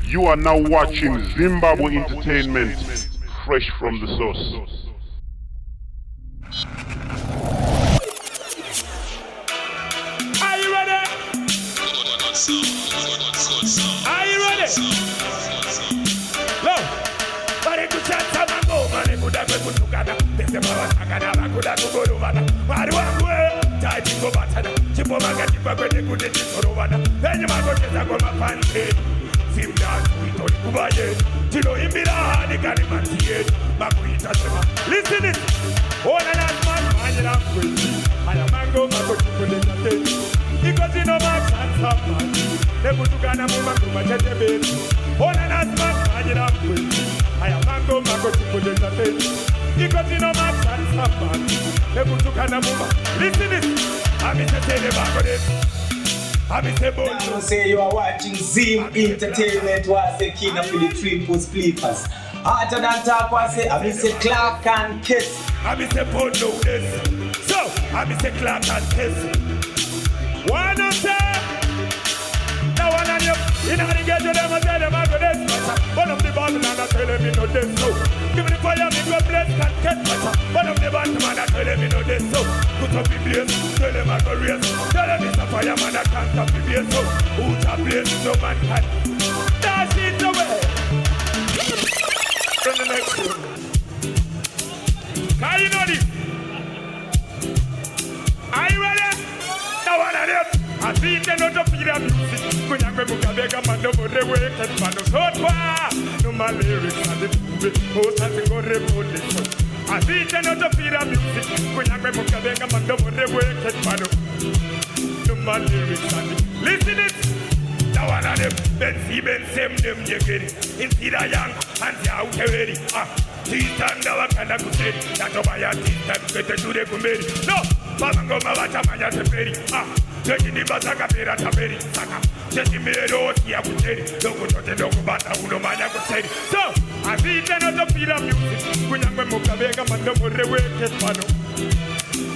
You are now watching Zimbabwe Entertainment, fresh from the source. Are you ready? Are you ready? Look, but it could chance a mango, but it could have been put together. This is about Sakana, could have to go over. What do I wear? Tied to go back. Chipomaga, Chipomaga, they could get over. Then you might go to the pancake. Sim dance, we told Kubaye. Tilo Imbira, the Karimanti, Makuita Sema. Listen it. All an man, I am crazy. I am mango, Mako Chipotle. Because you know my chance of man. They put to Ghana, Mako Machete. All an man, I am crazy. I am mango, Mako Chipotle. Because you know my chance of man. They put to Ghana, listen it. I'm in the table, I say you are watching Zim Entertainment. Was the Kinnah for the triple sleepers. Harder than talk was say I say Clark and Kiss. I say Pondo this. So I say Clark and Kiss. One say now one on you. In order to get to them, I tell them I go this. One of the bottom and I tell them you know this. So give me the fire, me go bless and get better. One of the bottom and I tell them you know this. So put up the blaze, tell them I go race. Tell them it's a fireman I can't stop the blaze. So who's a blaze, no man can. Dash it away. From the next room. Can you know this? Are you ready? Now one of them. I see the note of the music. When I'm going to make a man over the way, and man of so far. No my lyrics and the movie. Most has to go revolution. I see the note of the music. When I'm going to make a man over the way, and man of no my lyrics and the listen it. Now one of them, Ben Sem them you get it. Instead of young and the out already. Titan now can I go say that over your Titan better do the comedy. No, Pamango Mavacha Maya Teperi. Taking the Basaka Pera Taperi, Saka, taking me a road here with it. Don't go to the Dokubata, Udomaya could say. So, I see the other Pira music. When I'm going to Mukabega, Mando, the way get Pano.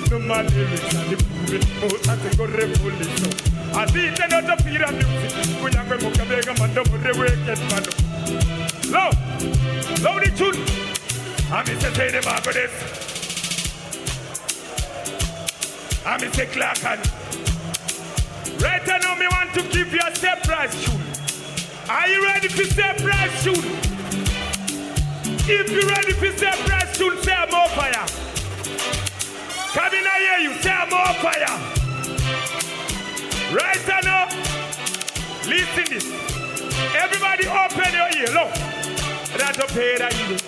No man lyrics and the movie, most has to go revolution. I see the other Pira music. When I'm going to Mukabega, Mando, the way get Pano. Low the tune. I'm Mr. Say about this. I'm Mr. Clark and right now, me want to give you a surprise tune. Are you ready for surprise tune? If you're ready for surprise tune, say more fire. Come in, I hear you. Say more fire. Right now, listen this. Everybody open your ear. Look. That's a pair that you do.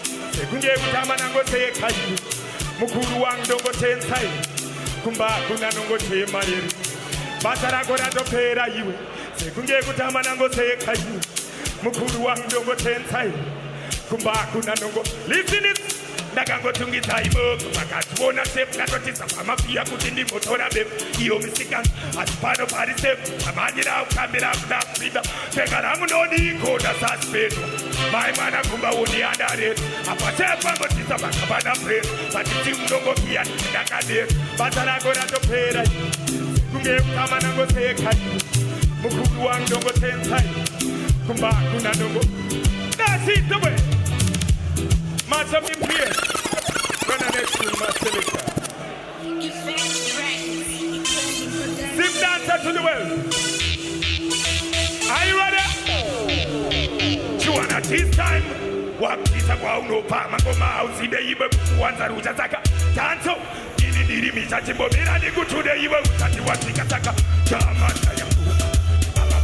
Kunje kutama nango say kaji. Mukuru wang dongo ten sai. Kumba kuna nango te mariri. Basara gora to pera iwe. Se kunge kutama nango se kaji. Mukuru wang dongo ten sai. Kumba kuna nango. Listen it. Nagango tungi taimo. Makatuona sep katotisa mama pia kutindi motora beb. Iyo misikan. Aspano pari sep. Amajira kamera kuna frida. Pegaramu no di koda saspedo. My man kumba uni andare. Apate pango tisa bakabana pre. Patiti mdongo kia nakade. Basara gora to pera. Kunge kama nango se kaji. Mukuru wang dongo ten sai. Kumba kuna dongo. That's it the way. Master me here. Run the next to Master Leicester. Zip dancer to the well. Are you ready? Chuana this time. Wakita kwa uno pa magoma house ide ibe kuanza ruja saka. Tanto. Diri misa chimbo mira ni kutude iwe utati watika saka. Tamata ya kuka.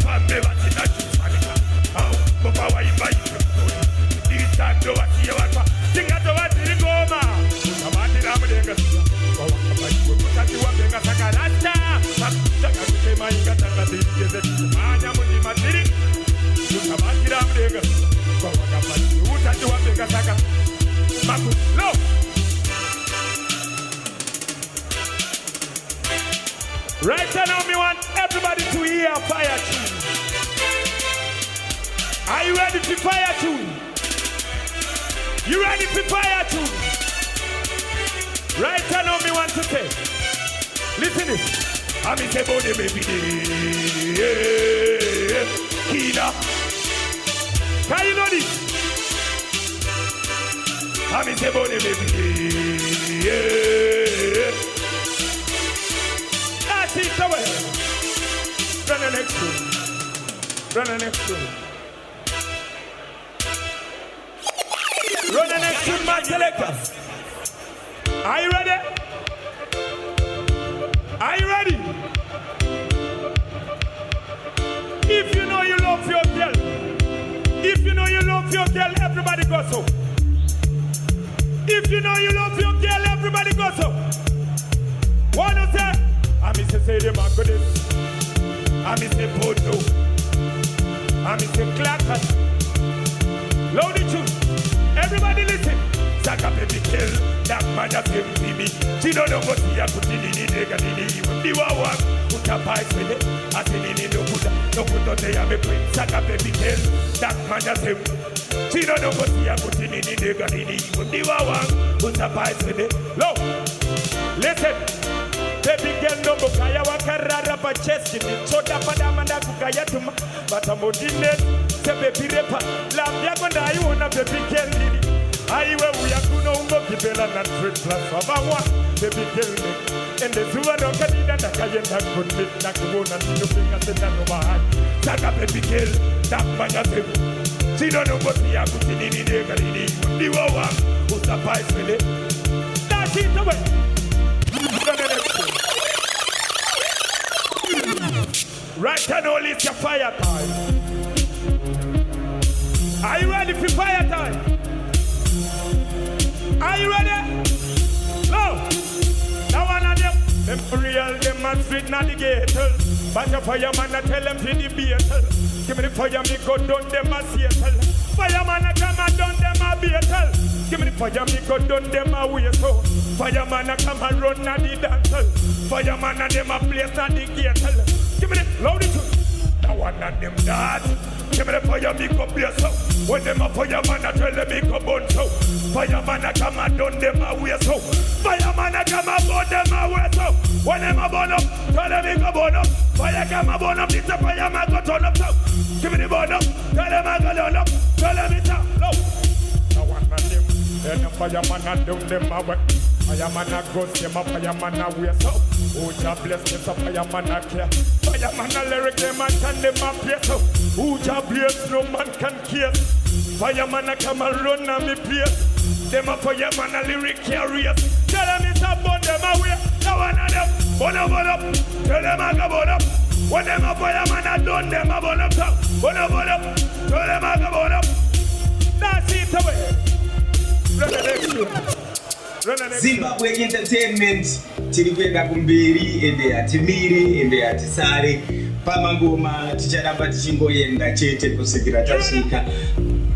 Pambe watina chusanika. Au, boba wa imba ibe. Disando watia wapa. Tingato watiri goma. Kamati na mdenga siya. Kwa wakabaji utati wapenga saka rasta. Saka kusema inga tanga zirigeze. Manya mundi matiri. Kamati na mdenga siya. Kwa wakabaji utati wapenga saka. Maku, no! Right now, me want everybody to hear a fire tune. Are you ready for fire tune? You ready for fire tune? Right now, me want to say, listen this. I'm in the body, baby. Kinnah. Can you know this? I'm in the body, baby. Yeah. That's it, away. Run the next one. Run the next one. Run the next one, man, selector. Are you ready? Are you ready? If you know you love your girl, if you know you love your girl, everybody go so. If you know you love your girl, everybody go so. What do you say? I miss say the back of this. I miss say photo. I miss say clacker. Load the tune. Everybody listen. Saka baby kill. That man just came to me. She don't know what he has put in the nigga in the even. The war put a pipe with it. I said in the no put on the yammy queen. Saka baby kill. That man just came. She don't know what he has put in the nigga in the even. The war put a pipe with it. Look. Listen. Baby girl no bukaya wakarara pa chest in it. Chota padamanda kukaya tuma. But I'm modine. Se baby repa. Love yakonda you wanna baby girl nini. I will we are going to be better than 3 plus of our baby kill me. And the Zua don't get it and the Kayan that could meet like the one and the fingers in the hand. Saka baby kill, that man has him. She don't know what we are putting in the Galini. The one who's a pipe with it. That's it away. Right and all is your fire time. Are you ready for fire time? Are you ready? No. Now one of them real, them man street navigator. But the fireman I tell them to the beetle. Give me the fire, me go down them a settle. Fireman I come and down them a beetle. Give me the fire, me go down them a whistle. Fireman I come and run at the dance. Fireman and them a place at the gate. Give me the loud it. Now one of them that. Give me the fire, me go blaze. When them a fireman I tell them me go burn so. Fireman I come and down them a way so. Fireman I come and burn them a way so. When them a burn up, tell them me go burn up. Fire come and burn up, this a fireman go turn up so. Give me the burn up, tell them I go down up. Tell them it's up, low. Now one of them, then the fireman I down them a way. Fireman a ghost, them a fireman a way so. Oh, Jah bless them, so fireman a care. Fireman a lyric, them a turn them a play so. Oh, Jah bless, no man can care. Fireman a come and run on me place. Them a fireman a lyric carriers. Tell them it's a burn them away. Now one of them, burn up. Tell them I go burn up. When them a fireman a done, them a burn up so. Burn up. Tell them I go burn up. That's it away. Run the next one. Zimbabwe Entertainment tirikwenda kumberi ende atimiri ende atisare pamangoma ticharamba tichingoenda chete kusvikira tasvika.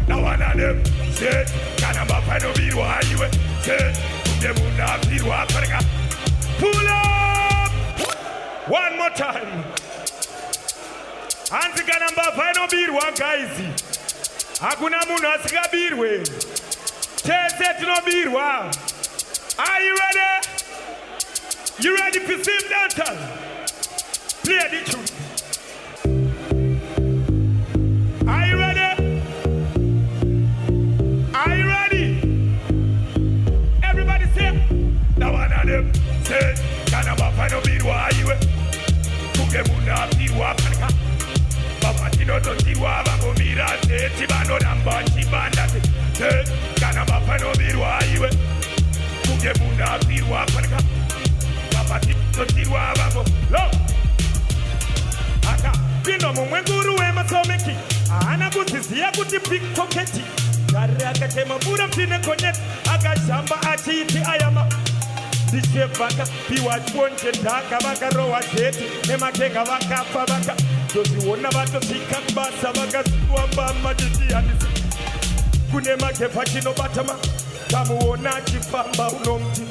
Now one of them said, "Kanamba pano birwa iwe." Said, "Demuna birwa parga." Pull up. One more time. Anzi kanamba pano birwa guys. Hakuna munhu asikabirwe. Chese tinobirwa. Are you ready? You ready for sing dancers? Play the tune. Are you ready? Are you ready? Everybody say, now one of them say, Kanamba pano birwa iwe. Kugemuna birwa parka. Papa tino to tirwa bango mira se tibano namba tibanda se. Kanamba pano birwa iwe. Kugemuna birwa parka. Papa tino tirwa bango. Lo. Aka pino mumwenguru ema someki. Ana kutisia kuti pickpocketi. Karaka tema bura mtine connect. Aka shamba achiti ayama. Dishe baka piwa chwonche taka baka rowa cheti. Nema kenga baka pa baka. Dosi wona bato sika basa baka suwamba majiti anisi. Kunema kefa chino batama. Kamu wona chifamba unomti.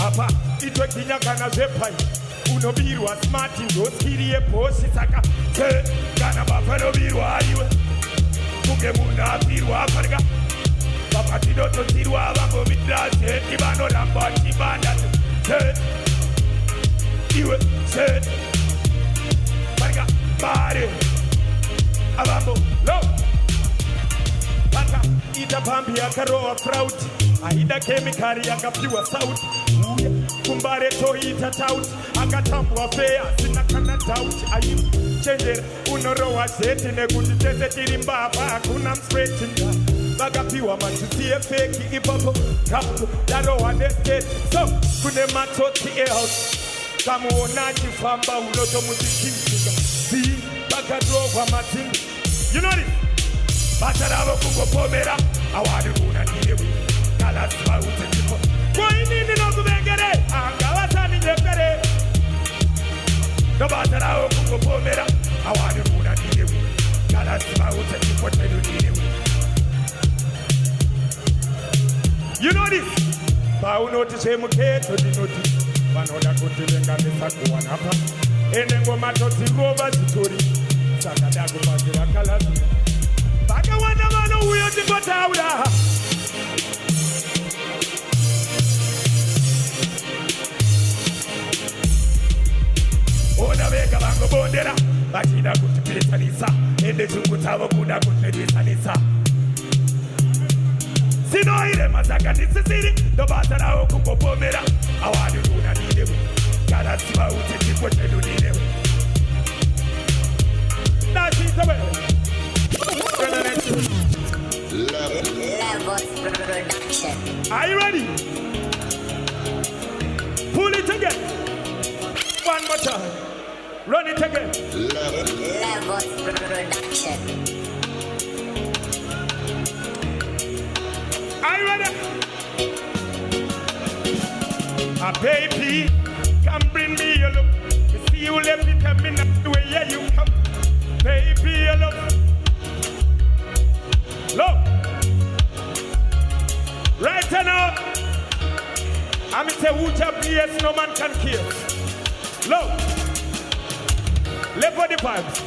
Apa itwe kinyaka na zepai. Unobirwa smarti ndoskiriye posi saka. Se Kanamba pano birwa iwe. Kugemuna birwa parga. Papa tino to tirwa bango midrase. Tibano lamba tibanda. Se iwe se parga. Bari abambo low. Achapambi akaroa fraud aida kemikali akapiwa sauti kumbare toita tauti akatambwa fea sina kana doubt ayu chenjera unorowa zeti nekuti tese tiri mbapa hakuna mspretinga vakapiwa machutie feki ipapo kapu darowa nestate so kune matoti ehouse kamuona chifamba unoto muzikimsinga si vakadrogwa matindi you know this bataravo kungopomera awadi kuna niyewe kalasiva utetipo koinini nokuvengere angavasani njepere nobataravo kungopomera awadi kuna niyewe kalasiva utetipo tedu niyewe you know this paunoti chemuketo dinoti vanoda kuti venganisakuwanapa enengomatotsigova zitori saka dakupazira kalasi vakawanda vanouyo tingotaura ona vega vangobondera vachida kutipesanisa ende chungu chavo kuda kutipesanisa sinoire mazaganisisiri ndobasa rawo kungopomera awadi runa ninewe kalasiva uti tipo chedu ninewe nasitawe Levels Production. Are you ready? Pull it again. One more time. Run it again. Levels Production. Are you ready? A baby, come bring me your love. You see you left it a minute the way yeah, you come. Baby, your love. Look. Right now, I'm say who job yes, no man can kill. Look. Left for the pipes.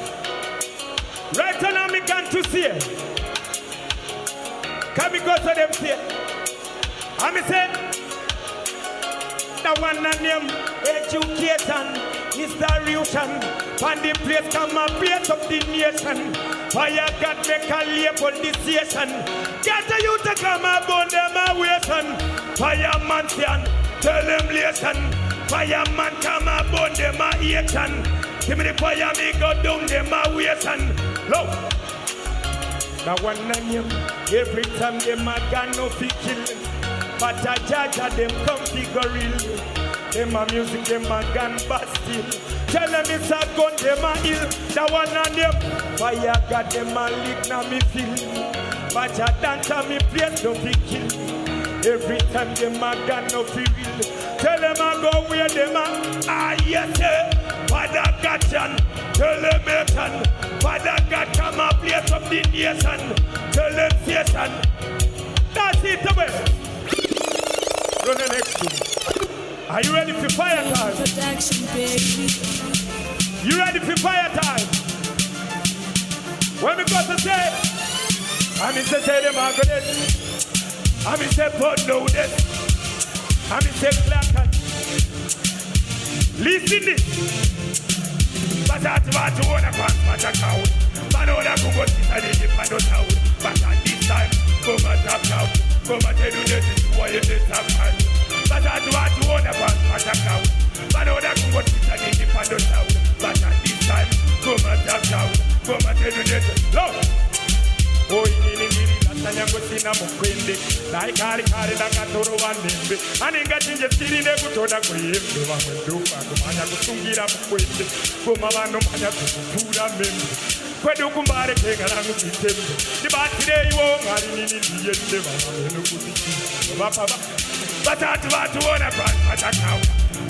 Right now, me can't to see it. Can we go to them here? I'm say the one name education is the reason. And the place come a place of the nation. Fire God make a label this nation. Get a youth to come upon them a waiting. Fireman stand, tell them listen. Fireman come upon them a action. Give me the fire, me go down them a waiting. Look. The one name, every time them a gun no fi kill. But a judge of them come fi gorilla. Them a music, them a gun bastille. Tell them it's a gun, them a ill. The one on them, fire got them a lick now me feel. But a dance on me place no fi kill. Every time them a gun no fi real. Tell them I go where them a yes sir. Father God John, tell them Satan. Father God come a place of the nation. Tell them Satan. That's it away. Run the next one. Are you ready for fire time? Protection, baby. You ready for fire time? When we got to say, I'm in to say them are good. I'm in to put no this. I'm in to clap and listen this. But I want to want to pass my account. But all I go to the Pando town. But at this time, come and tap now. Come and tell you this is why you did tap hand. But I want to want to pass my account. But all I go to the Pando town. But at this time, come and tap now. Come and tell you this. Look. Oh, Sanyango sina mukwende na ikari kari na katoro wanembe aninga tinje sirine kutoda kuyembe wamwenduka kumanya kusungira mukwende kuma bano manya kutura membe kwedu kumbare kengana kutembe dibatire iwo ngari nini ndiyende bameno kutiki bapaba batatu batu ona kwa atakao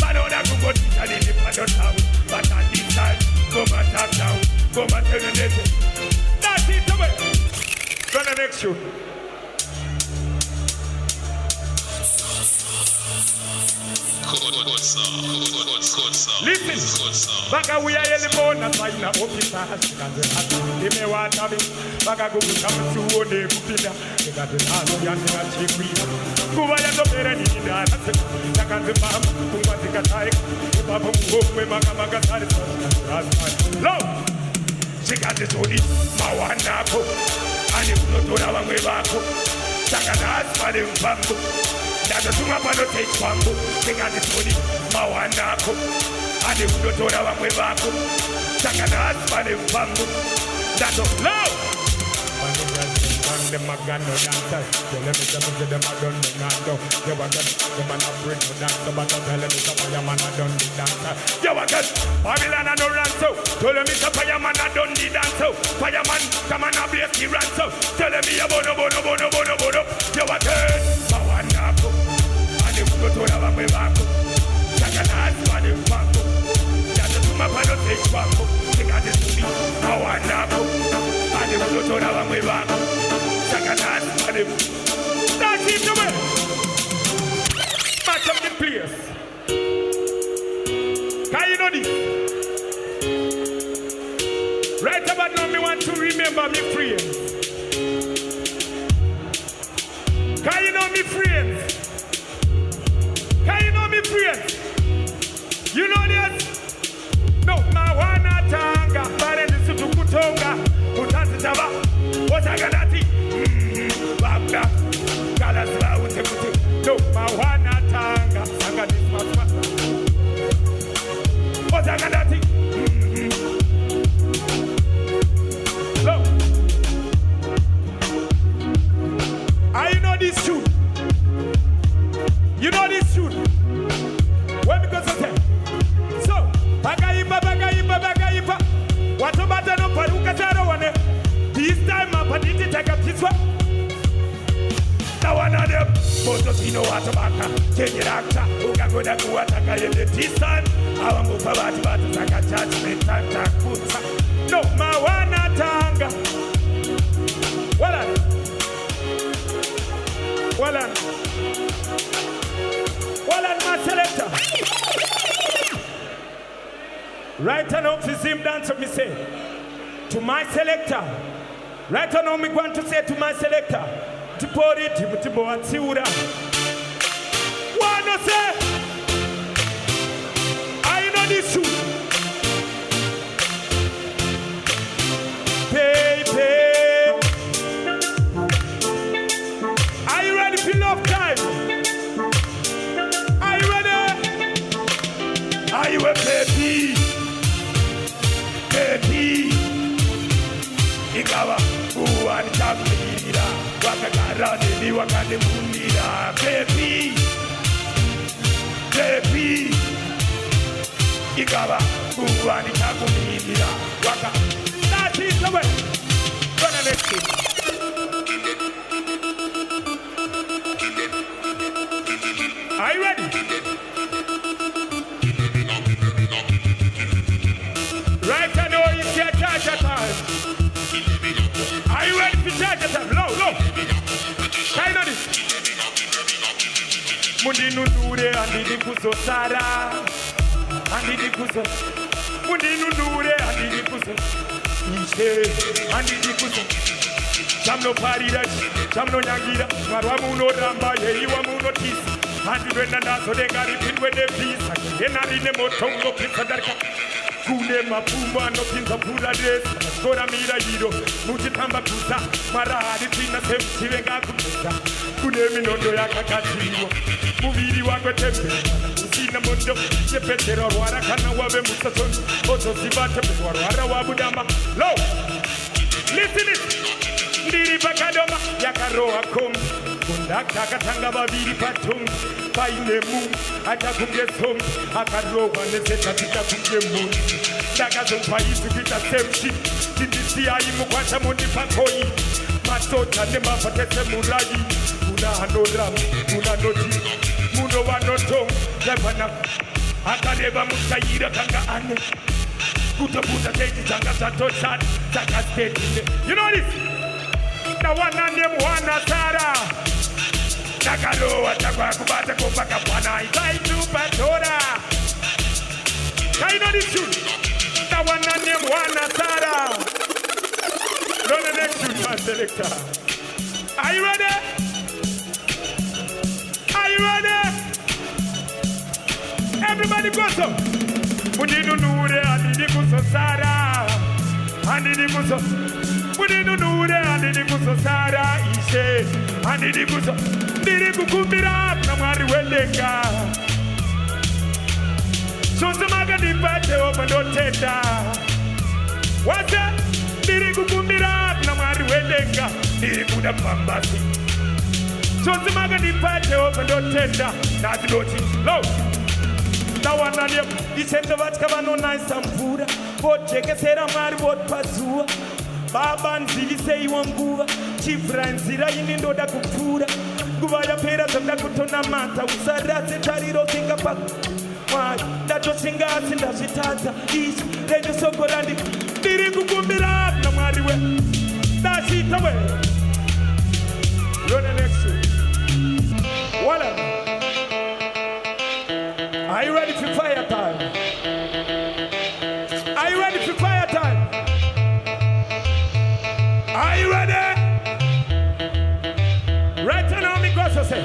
banona kugotita nini padotawo batati time kuma tatao kuma tenenete that's it away. Gonna next show. Listen, Baga we are the born and find a officer. They may want to be Baga go come to one day. They got the house and the chief. Who are the parents in that? I can't remember who was the guy. Papa Mugwe Magamaga. Love. She got the Tony, Mawanako. And if not, I will Sakadas for them bamboo. That's a summa for the take bamboo. Think of this money. Mawanako. And if you don't have a way back. Sakadas for them bamboo. That's a low. Them a gun no dancer. Tell them it's a them a done the nando. You a gun, them a not bring no dancer. But tell them it's a fireman a done the dancer. You a gun, Babylon a no ranso. Tell them it's a fireman a done the dancer. Fireman, come on a blaze the ranso. Tell them it's a bono. You a gun, Mawanako. And if you don't have a way back. Sakanas for the bamboo. That's a summa for the take bamboo. Think of this to me, Mawanako. And if you don't have a way back. That's it, the way. Match up the players. Can you know this? Right about now, me want to remember me friends. Can you know me friends? Can you know me friends? You know this? No, Mawana Tanga, Barene Sutukutonga, Utanti Tava, Otaganati. Babda, Galasla, no, Mawana Tanga, Sanga this much. What's that? Look, I know this shoot. You know this shoot. Where because of that? So, Bagaipa. What about the no Paruka Tarawane? This time, I didn't take up this one. Now another Potosino Watabaka, Kenyaka, Ugagoda Kuataka in the Tistan, our Mufabati Bataka judgment, Tata Kutsa. No, Mawana Tanga. Wallan, my selector. Right now, to him dance me say, to my selector. Right now, me want to say to my selector. To put it, to boat, Siura. Wanna say, I know this shoot. Baby, are you ready for love time? Are you ready? Are you a baby? Baby, Ikawa, who are the Wakagarani, ni wakande munira, baby, Ikawa, uwani takuminira, waka. That's it, come on. Gonna next it. Are you ready? Right now, it's your charge time. Are you ready for charge time? Low. Kind of this. Mundinu nure andidi kuzo Sara. Andidi kuzo. Mundinu nure andidi kuzo. Ishe andidi kuzo. Jamno parida, jamno nyangira. Marwa muno ramba ye iwa muno tisi. Andi wenda naso dengari pinwe de pisa. Yenari ne motongo pisa darka. Kune mapuma no pinza pura dress. Kora mira hiro. Muti tamba kusa. Marahadi tina semti venga kusa. Kune minondo ya kakatiwa. Muviri wako tempe. Sina mondo. Sepetero wara kana wabe musason. Oto sibate wara wabudama. Low. Listen it. Ndiri bakadoma. Yakaroa kombi. Kundaka katanga babiri patungi. Paine mu. Atakunge sombi. Akaroa neseta kita kunge mu. Daga zompa isu kita semti. Titisi ayi mukwacha mundi pakoi. Matota ne mafatese murayi. Una hanoram. Una noti. Muno wanoto. Levana. Akaleba mutayira kanga ane. Kutaputa teji changa zatoshat. Changa state. You know this? Na wana name wana Sara. Nakaloa takwa kubata kupaka pwana. Itaitu patora. Kaino this tune? Na wana name wana Sara. Run the next tune, my selector. Are you ready? Are you ready? Everybody go so. Mudinu nure andidi kuso Sara. Andidi kuso. Mudinu nure andidi andidi kusosara ishe andidi kuso ndiri kukumbira na mwari wedenga chonzemaga ndipate opandotenda wase ndiri kukumbira na mwari wedenga ndiri kuda pambasi chonzemaga ndipate opandotenda nazidoti lo tawananye ichende vatka vanonaisa mvura vojekesera mwari votipadzua baba nziviseiwa nguva chivhura nzira ini ndoda kupfuura nguva yapera zvoda kutonamata usaradze tariro kinga mwari ndatoshinga asi ndazvitadza izvi renyosogora ndiri kukumbira na mwari we ndazviita we yone next wala. Are you ready for fire time? Are you ready for fire time? Are you ready? Right now, me go so say,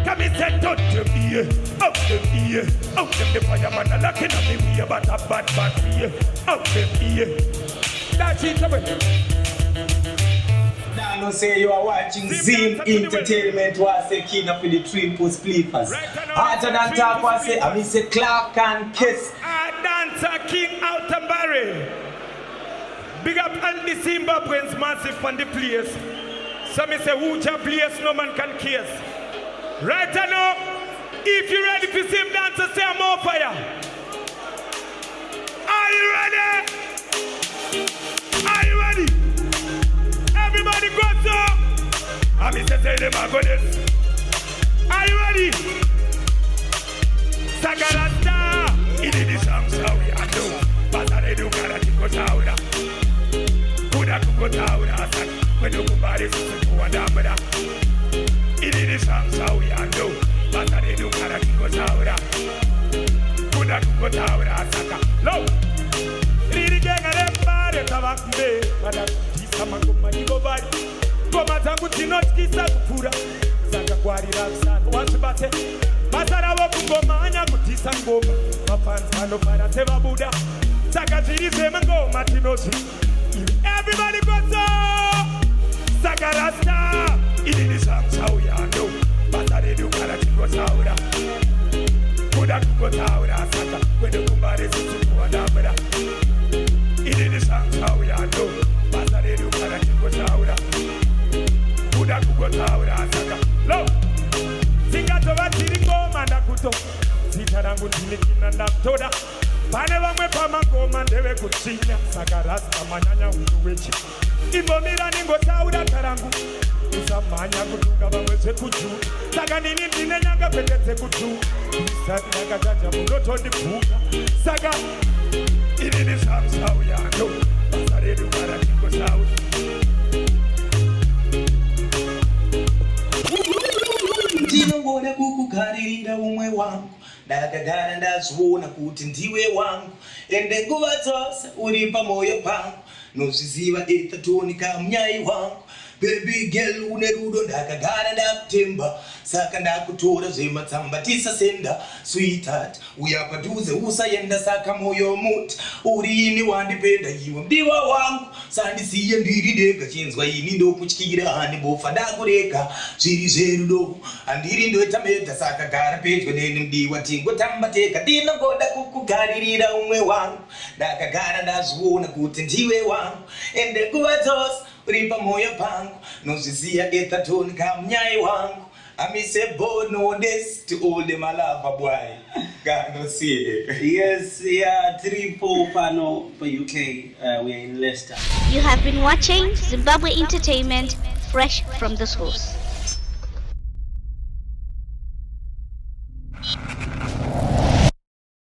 come and say, don't you be out them the fireman, a locking on me, we about a bad here, out them here. That's it, Now say you are watching Zim Entertainment was a Kinnah for the triple sleepers. Harder than talk was say I say Clark and Kiss. Dancer King out and Barry. Big up all the Zimbabweans massive on the place. So me say who your place no man can kiss. Right now, if you ready for Zim dancer, say I'm on fire. Are you ready? Are you ready? Everybody go so. I'm Mr. Taylor Goddess. Are you ready? Sagarasta. It is the song so we are do. But I do gotta go down. Kuda go down. When you come by this to a damada. It is the song so we are do. But I do gotta go down. Kuda go down. Saka. Low. Riri genga lembare kavakme. Pada kama ngoma iko bali ngoma zangu tinotkisa kupura saka kwarira sana wasibate masara wo kungomanya kutisa ngoma mafansi anofara seva buda saka zirize ngoma tinozi everybody go so saka rasta ini ni samsau yando basare du kara tingo saura kuda kungo saura saka kwende kumbare situ kwa damera ini ni samsau yando basare du kara tingo saura kuda kungo saura saka lo singato vatiri ngoma ndakuto zita rangu ndini Kinnah ndakutoda pane vamwe pamangoma ndeve kuchinya saka rasta manyanya undu wechi imbomira ningotaura tarangu usamanya kutuka vamwe zvekuju saka nini ndine nyanga kwete dzekuju isati ndakataja munotondibuka saka ini ni samsau yando basa redu kara tingo saura ndinongona kukugaririra umwe wangu ndakagara ndazviona kuti ndiwe wangu ende nguva dzose uri pamwoyo pangu nozviziva etatonika munyai wangu baby girl une rudo ndakagara ndakutemba saka ndakutora zvematsambatisa senda sweetheart uya padhuze usaenda saka moyo muti urini wandipenda iwe mdiwa wangu sandisiye ndiri dega chinzwa ini ndokutyira hani bofa ndakureka zviri zverudo handiri ndotamedha saka gara pedyo neni mdiwa tingotambateka ndinongoda kukugaririra umwe wangu ndakagara ndazviona kuti ndiwe wangu ende nguva dzose uri pamwoyo pangu nozviziya etatonika munyai wangu amise bono this to all them lava boy God no see. Yes, yeah, triple panel for UK. We are in Leicester. You have been watching Zimbabwe Entertainment, fresh from the source.